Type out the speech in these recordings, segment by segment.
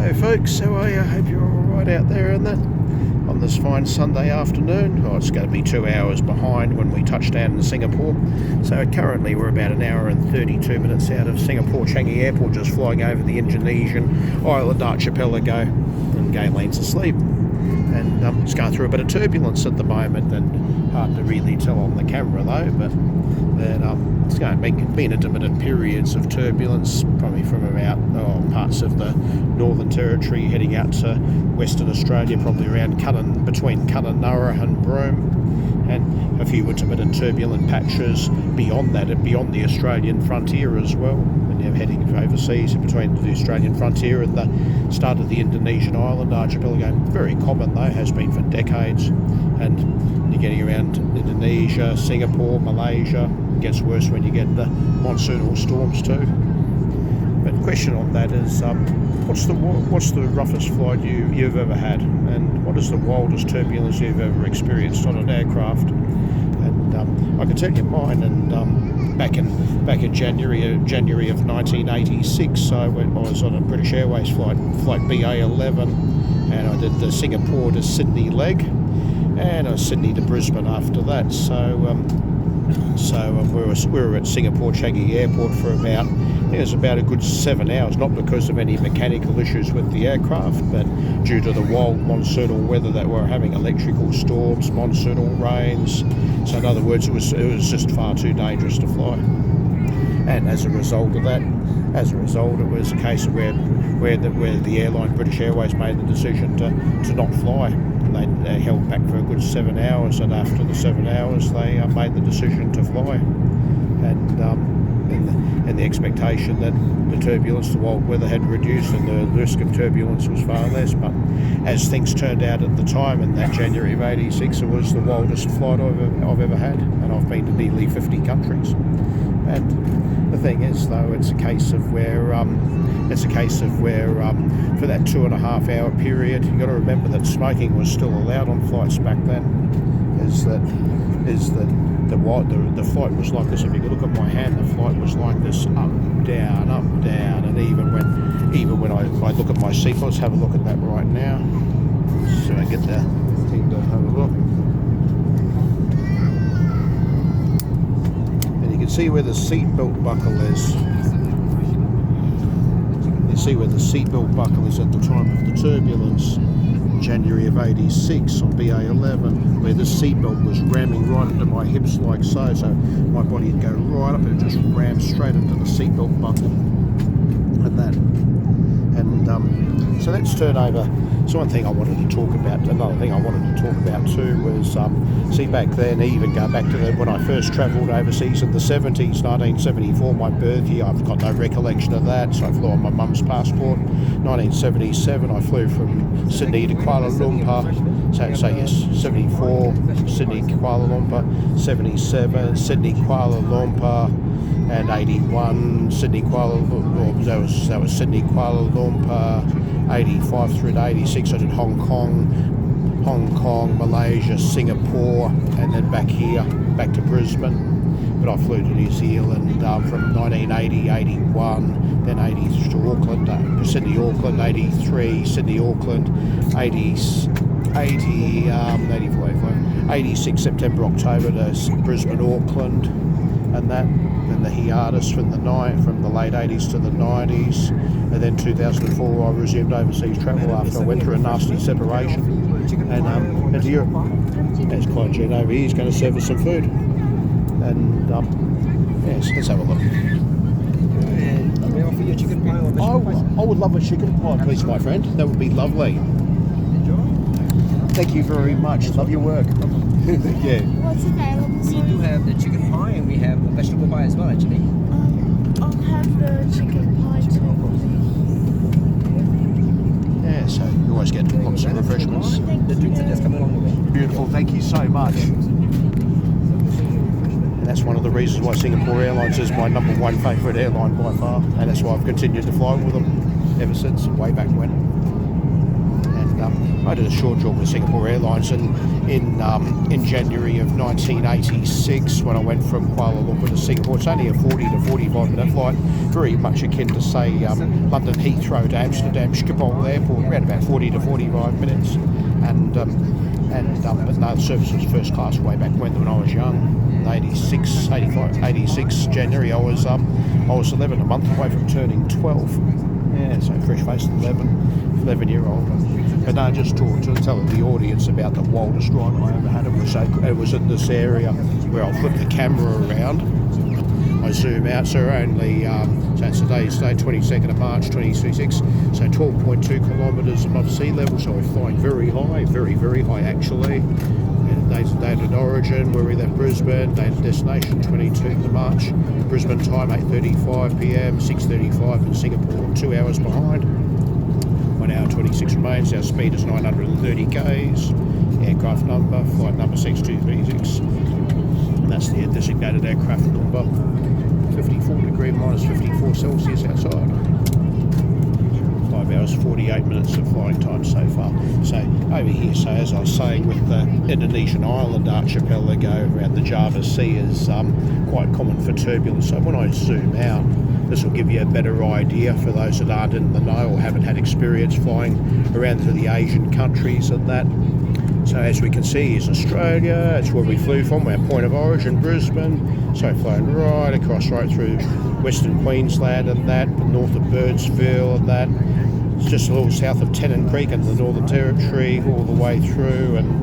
Hello folks, how are you? I hope you're alright out there on this fine Sunday afternoon. Oh, it's going to be 2 hours behind when we touch down in Singapore. So currently we're about an hour and 32 minutes out of Singapore Changi Airport, just flying over the Indonesian island archipelago, and Galen's asleep. And it's going through a bit of turbulence at the moment, and hard to really tell on the camera though, but it's going to be intermittent periods of turbulence, probably from about parts of the Northern Territory heading out to Western Australia, probably around between Kununurra and Broome, and a few intermittent turbulent patches beyond that, beyond the Australian frontier as well. And you're heading overseas between the Australian frontier and the start of the Indonesian island archipelago. Very common though, has been for decades. And you're getting around Indonesia, Singapore, Malaysia. It gets worse when you get the monsoonal storms too. But the question on that is, what's the roughest flight you've ever had, and what is the wildest turbulence you've ever experienced on an aircraft? And I can tell you mine. And back in January of 1986, I was on a British Airways flight BA11, and I did the Singapore to Sydney leg, and Sydney to Brisbane after that. So we were at Singapore Changi Airport for about a good 7 hours, not because of any mechanical issues with the aircraft, but due to the wild monsoonal weather that we're having, electrical storms, monsoonal rains. So in other words, it was just far too dangerous to fly. And as a result, it was a case of where the airline British Airways made the decision to not fly. They held back for a good 7 hours, and after the 7 hours they made the decision to fly, and the expectation that the turbulence, the wild weather had reduced and the risk of turbulence was far less. But as things turned out at the time, in that January of '86, it was the wildest flight I've ever had, and I've been to nearly 50 countries. And the thing is, though, it's a case of where for that 2.5 hour period, you've got to remember that smoking was still allowed on flights back then. The flight was like this. If you could look at my hand, the flight was like this, up, down, and even when I look at my seat, let's have a look at that right now. So I get the thing to have a look. You can see where the seatbelt buckle is. You see where the seatbelt buckle is at the time of the turbulence, January of '86 on BA11, where the seatbelt was ramming right into my hips like so. So my body would go right up and it just rammed straight into the seatbelt buckle, and that. And so let's turn over. So one thing I wanted to talk about, another thing I wanted to talk about too was, see, back then, even going back to when I first travelled overseas in the 70s, 1974, my birth year, I've got no recollection of that, so I flew on my mum's passport. 1977, I flew from Sydney to Kuala Lumpur, so yes, 74, Sydney, Kuala Lumpur, 77, Sydney, Kuala Lumpur, and 81, Sydney, Kuala Lumpur, that was Sydney, Kuala Lumpur, 85 through to 86, I did Hong Kong, Malaysia, Singapore, and then back to Brisbane. But I flew to New Zealand from 1980, 81, then 80 to Auckland, Sydney, Auckland, 83, Sydney, Auckland, 86 September, October to Brisbane, Auckland, and that. And the hiatus from the late 80s to the 90s, and then 2004 I resumed overseas travel after I went through a nasty separation, and to Europe. There's Clive Jean over here, he's going to serve us some food, and yes, let's have a look. May I offer you a chicken pie or vegetable pie? I would love a chicken pie, please, my friend. That would be lovely. Enjoy. Thank you very much. Love your work. Yeah. What's available? We do have the chicken pie and we have the vegetable pie as well, actually. I'll have the chicken pie too. Yeah, so you always get lots of refreshments. The drinks are just coming along the way. Beautiful, thank you so much. And that's one of the reasons why Singapore Airlines is my number one favourite airline by far, and that's why I've continued to fly with them ever since, way back when. And I did a short job with Singapore Airlines in January of 1986 when I went from Kuala Lumpur to Singapore. It's only a 40 to 45 minute flight, very much akin to say London Heathrow to Amsterdam Schiphol Airport, around about 40 to 45 minutes. But no, the service was first class way back when I was young. 86 January, I was 11, a month away from turning 12. Yeah, so fresh-faced 11-year-old. But no, just to tell the audience about the wildest ride I ever had. It was in this area where I'll flip the camera around. I zoom out, so we're only, so it's today's day, 22nd of March 2026, so 12.2 kilometres above sea level, so we're flying very high, very, very high actually. Date of origin, where we left Brisbane, date of destination, 22nd of March, Brisbane time, 8:35 p.m, 6:35 in Singapore, 2 hours behind. 1 hour 26 remains, our speed is 930 k's, aircraft number, flight number 6236, and that's the designated aircraft number, 54 degree minus 54 Celsius outside. 5 hours 48 minutes of flying time so far. So over here, so as I was saying, with the Indonesian island archipelago around the Java Sea is quite common for turbulence. So when I zoom out, this will give you a better idea for those that aren't in the know or haven't had experience flying around through the Asian countries and that. So as we can see, is Australia. It's where we flew from, our point of origin, Brisbane. So flown right across, right through Western Queensland and that, north of Birdsville and that. It's just a little south of Tennant Creek in the Northern Territory, all the way through and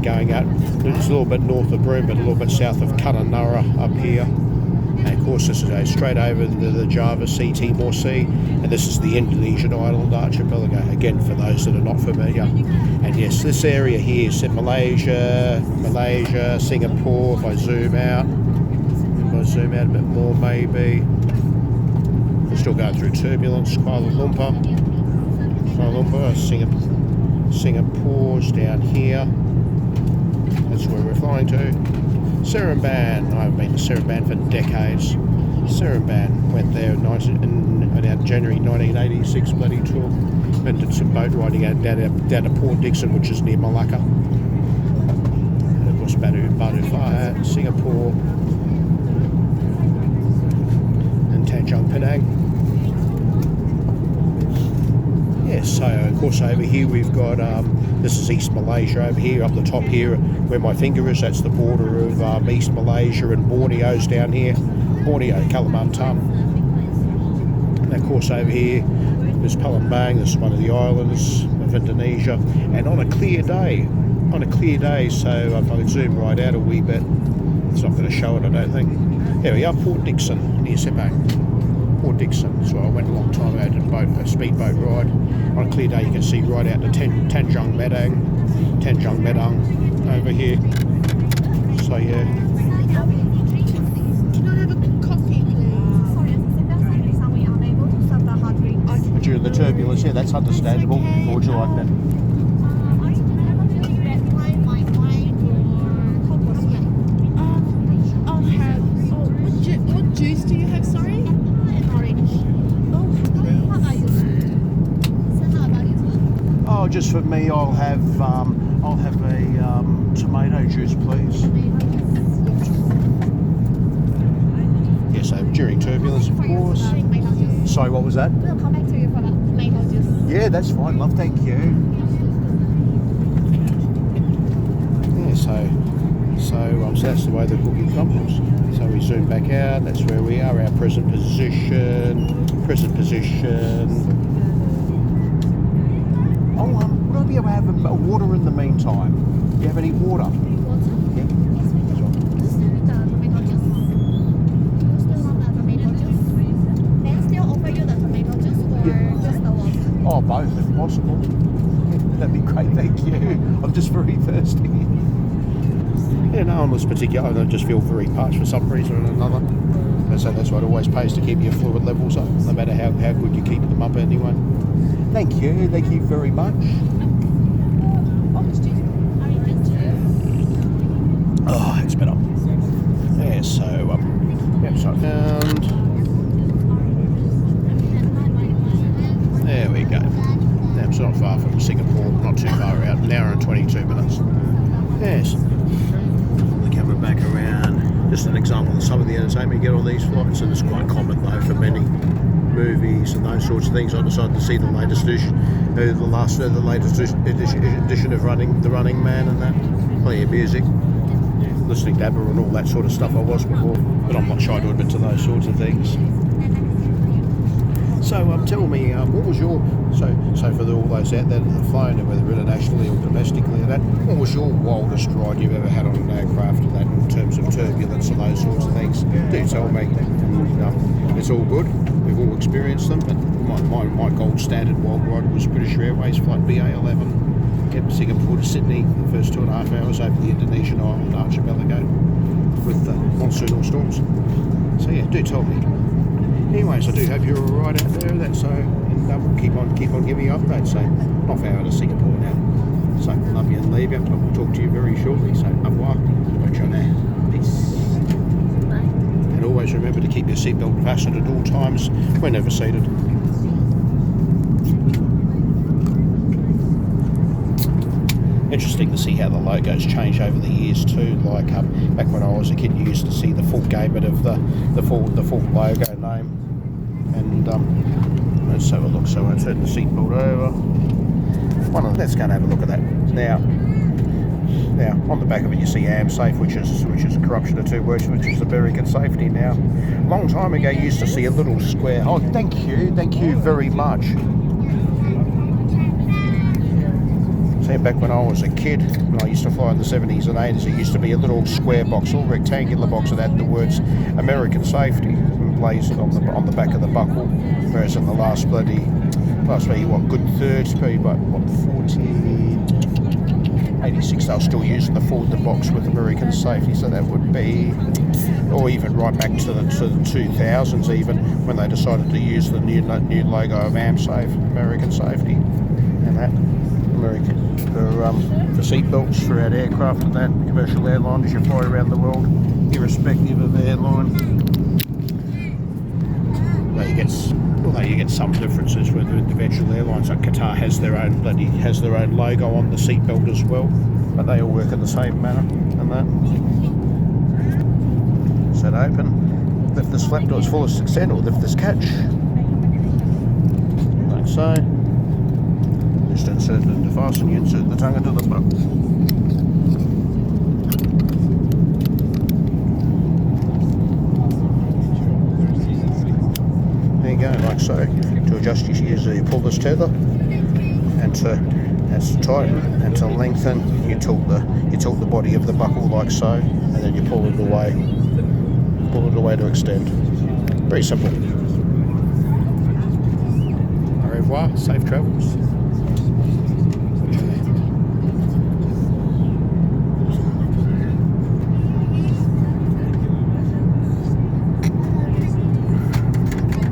going out. It's a little bit north of Broome, but a little bit south of Kununurra up here. And of course, this is straight over into the Java Sea, Timor Sea, and this is the Indonesian island archipelago. Again, for those that are not familiar. And yes, this area here is Malaysia, Singapore. If I zoom out a bit more, maybe. We're still going through turbulence. Kuala Lumpur, Singapore's down here. That's where we're flying to. Seremban, I've been to Seremban for decades. Seremban, went there in January 1986, bloody tour. Then did some boat riding out down to Port Dickson, which is near Malacca. And of course, Batu Pahat, Singapore, and Tanjung Pinang. Yes, so of course over here we've got, this is East Malaysia over here, up the top here where my finger is, that's the border of East Malaysia, and Borneo's down here, Borneo, Kalimantan. And of course over here is Palembang, this is one of the islands of Indonesia, and on a clear day, so if I can zoom right out a wee bit, it's not going to show it I don't think. There we are, Port Dickson, near Sepang. Port Dickson, so I went a long time out on a speedboat ride. On a clear day you can see right out to Tanjung Medang over here. So yeah. Can I have a coffee, please? We are unable to serve the hot drinks. During the turbulence, yeah, that's understandable. Okay. Or would you like that? Are you able to drink red wine, white wine, or hot coffee? I'll have. What juice do you have? Sorry. And orange. Oh, please. What are you? So how about you? Oh, just for me, I'll have a tomato juice, please. Yes, so during turbulence, of course. Tomato juice. Sorry, what was that? We'll come back to you for the tomato juice. Yeah, that's fine, love, thank you. Yeah, so that's the way the booking comes. So we zoom back out, that's where we are, our present position. Oh, would I be able to have a water in the meantime? Do you have any water? Water? Yeah. Yes, we do. Let's do with the tomato juice. You still want the tomato juice? Then still offer you the tomato juice or just the water? Oh, both if possible. That'd be great, thank you. I'm just very thirsty. Yeah, no, on this particular, I just feel very parched for some reason or another. And so that's what it always pays to keep your fluid levels up, no matter how good you keep them up anyway. Thank you very much. Orange juice. Orange juice. Oh, it's better. Yeah, so, so I found. There we go. It's not far from Singapore, not too far out, an hour and 22 minutes. Yes. We're coming back around. Just an example of some of the entertainment you get on these flights, and it's quite common though for many movies and those sorts of things. I decided to see the latest edition, the latest edition of The Running Man, and that. Plenty of music, listening to ABBA and all that sort of stuff I was before, but I'm not shy to admit to those sorts of things. So tell me, what was your, so for all those out there that have flown, whether internationally or domestically, and that, what was your wildest ride you've ever had on an aircraft, and that in terms of turbulence and those sorts of things? Do tell me. It's all good. We've all experienced them, but my gold standard wild ride was British Airways flight BA11, kept Singapore to Sydney, the first 2.5 hours over the Indonesian island archipelago with monsoonal storms. So yeah, do tell me. Anyways, I do hope you're all right out there. That's and we'll keep on giving you updates. So, off out of Singapore now. So, love you and leave you. I'll talk to you very shortly. So, au revoir. Peace. And always remember to keep your seatbelt fastened at all times whenever seated. Interesting to see how the logos change over the years too. Like back when I was a kid, you used to see the full gamut of the full logo name. And let's have a look. So I turn the seatbelt over. Let's go and have a look at that now. Now on the back of it, you see AmSafe, which is a corruption of two words, which is American safety. Now, a long time ago, you used to see a little square. Oh, thank you very much. Back when I was a kid, when I used to fly in the 70s and 80s, it used to be a little square box, little rectangular box that had the words American safety emblazoned on the back of the buckle. Whereas in the last good third, probably about 86, they were still using the box with American safety. So that would be, or even right back to the 2000s, even when they decided to use the new logo of AmSafe, American safety, and that. For seatbelts throughout aircraft and that, commercial airline as you fly around the world, irrespective of airline. Although you get some differences with individual airlines, like Qatar has their own logo on the seatbelt as well, but they all work in the same manner and that. Set open, lift this flap to its fullest extent, or lift this catch, like so. Just insert it into fasten, you insert the tongue into the butt. There you go, like so. To adjust, you pull this tether, and that's to tighten, and to lengthen, you tilt the body of the buckle like so, and then you pull it away to extend. Very simple. Au revoir, safe travels.